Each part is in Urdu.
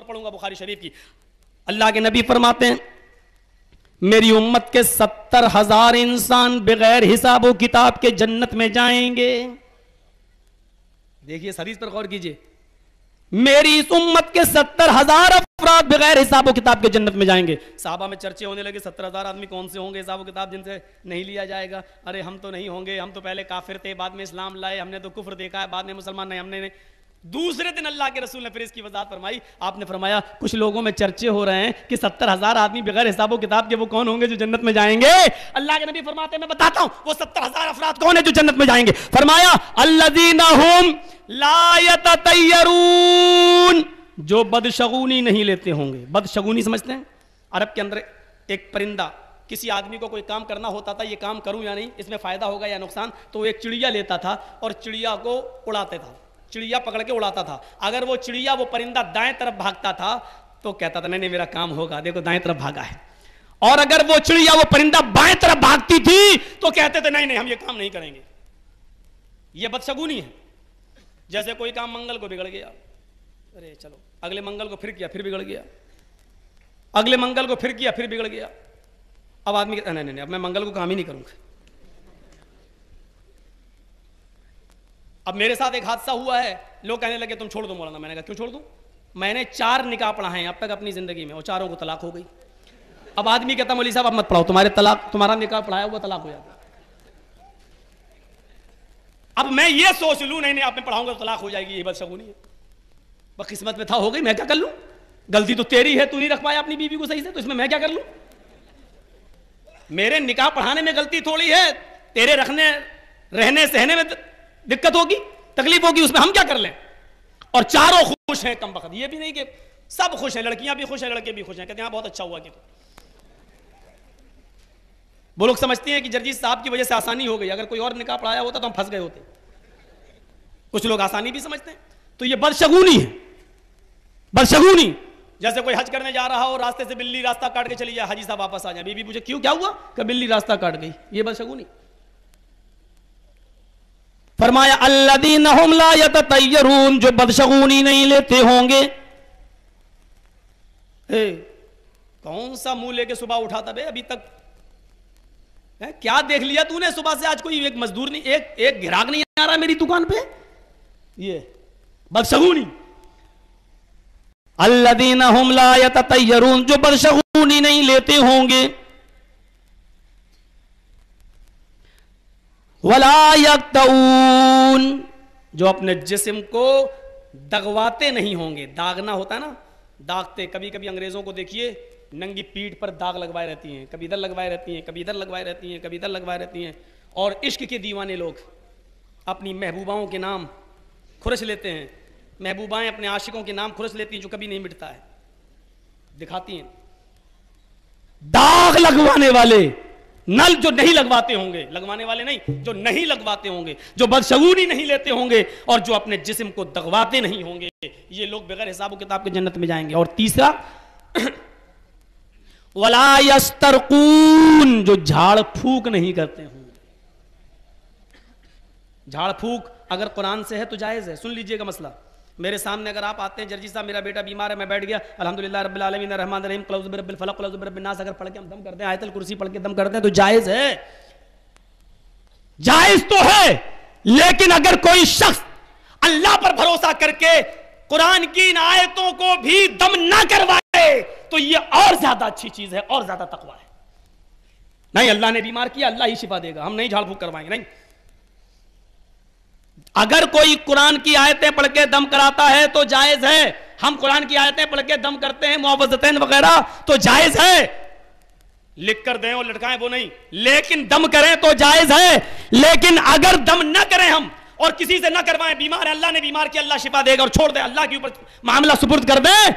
پڑھوں گا بخاری شریف کی. اللہ کے نبی فرماتے ہیں میری امت کے 70,000 انسان بغیر حساب و کتاب کے جنت میں جائیں گے. دیکھیے اس حدیث پر غور کیجئے. میری اس امت کے 70,000 افراد بغیر حساب و کتاب کے جنت میں جائیں گے. صحابہ میں چرچے ہونے لگے 70,000 آدمی کون سے ہوں گے حساب و کتاب جن سے نہیں لیا جائے گا. ارے ہم تو نہیں ہوں گے, ہم تو پہلے کافر تھے بعد میں اسلام لائے, ہم نے تو کفر دیکھا ہے بعد میں مسلمان نہیں, ہم نے دوسرے دن اللہ کے رسول نے پھر اس کی وضاحت فرمائی. آپ نے فرمایا کچھ لوگوں میں چرچے ہو رہے ہیں کہ 70,000 آدمی بغیر حساب و کتاب کے وہ کون ہوں گے جو جنت میں جائیں گے. اللہ کے نبی فرماتے ہیں میں بتاتا ہوں وہ 70,000 افراد کون ہیں جو جنت میں جائیں گے. فرمایا الذین ھم لا یتطیرون, جو بدشگونی نہیں لیتے ہوں گے. بدشگونی سمجھتے ہیں؟ عرب کے اندر ایک پرندہ کسی آدمی کو کوئی کام کرنا ہوتا تھا, یہ کام کروں یا نہیں, اس میں فائدہ ہوگا یا نقصان, تو وہ ایک چڑیا لیتا تھا اور چڑیا کو اڑاتے تھا, چڑیا پکڑ کے اڑاتا تھا. اگر وہ چڑیا وہ پرندہ دائیں طرف بھاگتا تھا تو کہتا تھا نہیں میرا کام ہوگا, دیکھو دائیں طرف بھاگا ہے. اور اگر وہ چڑیا وہ پرندہ بائیں طرف بھاگتی تھی تو کہتے تھے نہیں ہم یہ کام نہیں کریں گے. یہ بدشگونی ہے. جیسے کوئی کام منگل کو بگڑ گیا, ارے چلو اگلے منگل کو پھر کیا پھر بگڑ گیا, اگلے منگل کو پھر کیا پھر بگڑ گیا. اب آدمی کہتا نہیں اب میں منگل کو کام ہی نہیں کروں گا. اب میرے ساتھ ایک حادثہ ہوا ہے, لوگ کہنے لگے تم چھوڑ دو مولانا. میں نے کہا کیوں چھوڑ دوں؟ میں نے 4 نکاح پڑھائے ہیں اب تک اپنی زندگی میں اور چاروں کو طلاق ہو گئی. اب آدمی کہتا مولوی صاحب اب مت پڑھاؤ, تمہارا نکاح پڑھایا ہوا طلاق ہو جاتا. اب میں یہ سوچ لوں نہیں آپ میں پڑھاؤں گا تو طلاق ہو جائے گی, یہ بدشگونی ہے. بس قسمت میں تھا ہو گئی, میں کیا کر لوں؟ غلطی تو تیری ہے, تو نہیں رکھ پایا اپنی بیوی کو صحیح سے, تو اس میں کیا کر لوں؟ میرے نکاح پڑھانے میں غلطی تھوڑی ہے, تیرے رہنے سہنے میں دقت ہوگی, تکلیف ہوگی, اس میں ہم کیا کر لیں؟ اور چاروں خوش ہیں کم بخت. یہ بھی نہیں کہ سب خوش ہیں, لڑکیاں بھی خوش ہیں لڑکے بھی خوش ہیں, کہتے ہیں بہت اچھا ہوا. کہ وہ لوگ سمجھتے ہیں کہ جرجیت صاحب کی وجہ سے آسانی ہو گئی, اگر کوئی اور نکاح پڑھایا ہوتا تو ہم پھنس گئے ہوتے. کچھ لوگ آسانی بھی سمجھتے ہیں. تو یہ بدشگونی ہے, بدشگونی. جیسے کوئی حج کرنے جا رہا ہو, راستے سے بلی راستہ کاٹ کے چلی جائے, حاجی صاحب واپس آ جائے, بیوی پوچھے کیوں کیا ہوا, کہ بلی راستہ کاٹ گئی. یہ بدشگونی. فرمایا الذین ھم لا یتطیرون, جو بدشگونی نہیں لیتے ہوں گے. کون سا منہ لے کے صبح اٹھا تھا بے ابھی تک؟ کیا دیکھ لیا تو نے صبح سے؟ آج کوئی ایک مزدور نہیں, ایک گراہک نہیں آ رہا میری دکان پہ. یہ بدشگونی. الذین ھم لا یتطیرون, جو بدشگونی نہیں لیتے ہوں گے. ولا یقطعون, جو اپنے جسم کو دغواتے نہیں ہوں گے. داغنا ہوتا ہے نا, داغتے. کبھی کبھی انگریزوں کو دیکھیے ننگی پیٹھ پر داغ لگوائے رہتی ہیں, کبھی ادھر لگوائے رہتی ہیں, کبھی ادھر لگوائے رہتی ہیں, کبھی ادھر لگوائے رہتی ہیں. اور عشق کے دیوانے لوگ اپنی محبوباؤں کے نام کھرچ لیتے ہیں, محبوبائیں اپنے عاشقوں کے نام کھرچ لیتی ہیں, جو کبھی نہیں مٹتا ہے, دکھاتی ہیں. داغ لگوانے والے, نل جو نہیں لگواتے ہوں گے, لگوانے والے نہیں, جو نہیں لگواتے ہوں گے, جو بدشگونی نہیں لیتے ہوں گے, اور جو اپنے جسم کو دغواتے نہیں ہوں گے, یہ لوگ بغیر حساب و کتاب کے جنت میں جائیں گے. اور تیسرا ولا یسترقون, جو جھاڑ پھونک نہیں کرتے ہوں گے. جھاڑ پھونک اگر قرآن سے ہے تو جائز ہے. سن لیجئے گا مسئلہ. میرے سامنے اگر آپ آتے ہیں جرجی صاحب میرا بیٹا بیمار ہے, میں بیٹھ گیا الحمدللہ رب العالمین الرحمن الرحیم قل اعوذ برب الفلق قل اعوذ برب الناس, اگر پڑھ کے ہم دم کرتے ہیں, آیت الکرسی پڑھ کے دم کرتے ہیں, تو جائز ہے. جائز تو ہے, لیکن اگر کوئی شخص اللہ پر بھروسہ کر کے قرآن کی ان آیتوں کو بھی دم نہ کروائے تو یہ اور زیادہ اچھی چیز ہے, اور زیادہ تقویٰ ہے. نہیں اللہ نے بیمار کیا, اللہ ہی شفا دے گا, ہم نہیں جھاڑ پھونک کروائیں گے. نہیں, اگر کوئی قرآن کی آیتیں پڑھ کے دم کراتا ہے تو جائز ہے. ہم قرآن کی آیتیں پڑھ کے دم کرتے ہیں, معوذتین وغیرہ, تو جائز ہے. لکھ کر دیں اور لٹکائیں وہ نہیں, لیکن دم کریں تو جائز ہے. لیکن اگر دم نہ کریں ہم اور کسی سے نہ کروائیں, بیمار ہے اللہ نے بیمار کیا, اللہ شفا دے گا, اور چھوڑ دیں, اللہ کے اوپر معاملہ سپرد کر دیں,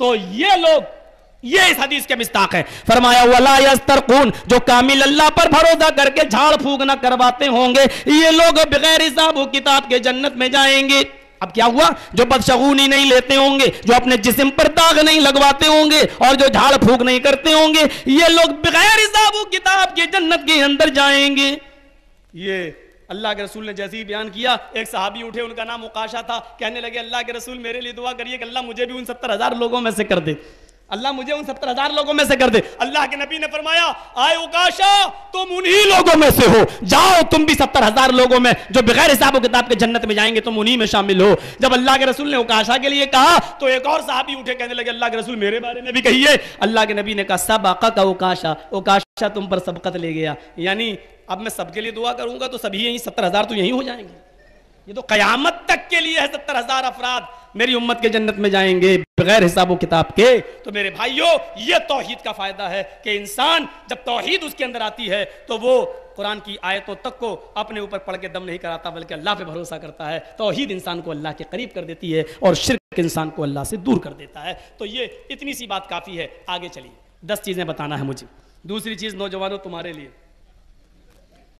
تو یہ لوگ یہ اس حدیث کے مستاق ہے. فرمایا ولا یسترقون, جو کامل اللہ پر بھروسہ کر کے جھاڑ پھونک نہ کرواتے ہوں گے, یہ لوگ بغیر حساب و کتاب کے جنت میں جائیں گے. اب کیا ہوا؟ جو بدشگونی نہیں لیتے ہوں گے, جو اپنے جسم پر داغ نہیں لگواتے ہوں گے, اور جو جھاڑ پھونک نہیں کرتے ہوں گے, یہ لوگ بغیر حساب و کتاب کے جنت کے اندر جائیں گے. یہ اللہ کے رسول نے جیسے ہی بیان کیا، ایک صحابی اٹھے، ان کا نام عکاشہ تھا، کہنے لگے اللہ کے رسول میرے لیے دعا کریے کہ اللہ مجھے بھی ان 70,000 لوگوں میں سے کر دے، اللہ مجھے ان 70,000 لوگوں میں سے کر دے۔ اللہ کے نبی نے فرمایا آئے عکاشہ تم انہی لوگوں میں سے ہو، جاؤ تم بھی 70,000 لوگوں میں جو بغیر حساب و کتاب کے جنت میں جائیں گے، تم انہی میں شامل ہو۔ جب اللہ کے رسول نے عکاشہ کے لیے کہا تو ایک اور صحابی اٹھے، کہنے لگے اللہ کے رسول میرے بارے میں بھی کہیے۔ اللہ کے نبی نے کہا سبقک عکاشہ، عکاشہ تم پر سبقت لے گیا، یعنی اب میں سب کے لیے دعا کروں گا تو سبھی یہیں 70,000 تو یہیں ہو جائیں گے۔ یہ تو قیامت تک کے لیے ہے، 70,000 افراد میری امت کے جنت میں جائیں گے بغیر حساب و کتاب کے۔ تو میرے بھائیوں، یہ توحید کا فائدہ ہے کہ انسان جب توحید اس کے اندر آتی ہے تو وہ قرآن کی آیتوں تک کو اپنے اوپر پڑھ کے دم نہیں کراتا، بلکہ اللہ پہ بھروسہ کرتا ہے۔ توحید انسان کو اللہ کے قریب کر دیتی ہے اور شرک انسان کو اللہ سے دور کر دیتا ہے۔ تو یہ اتنی سی بات کافی ہے، آگے چلیے 10 چیزیں بتانا ہے مجھے۔ دوسری چیز نوجوانوں تمہارے لیے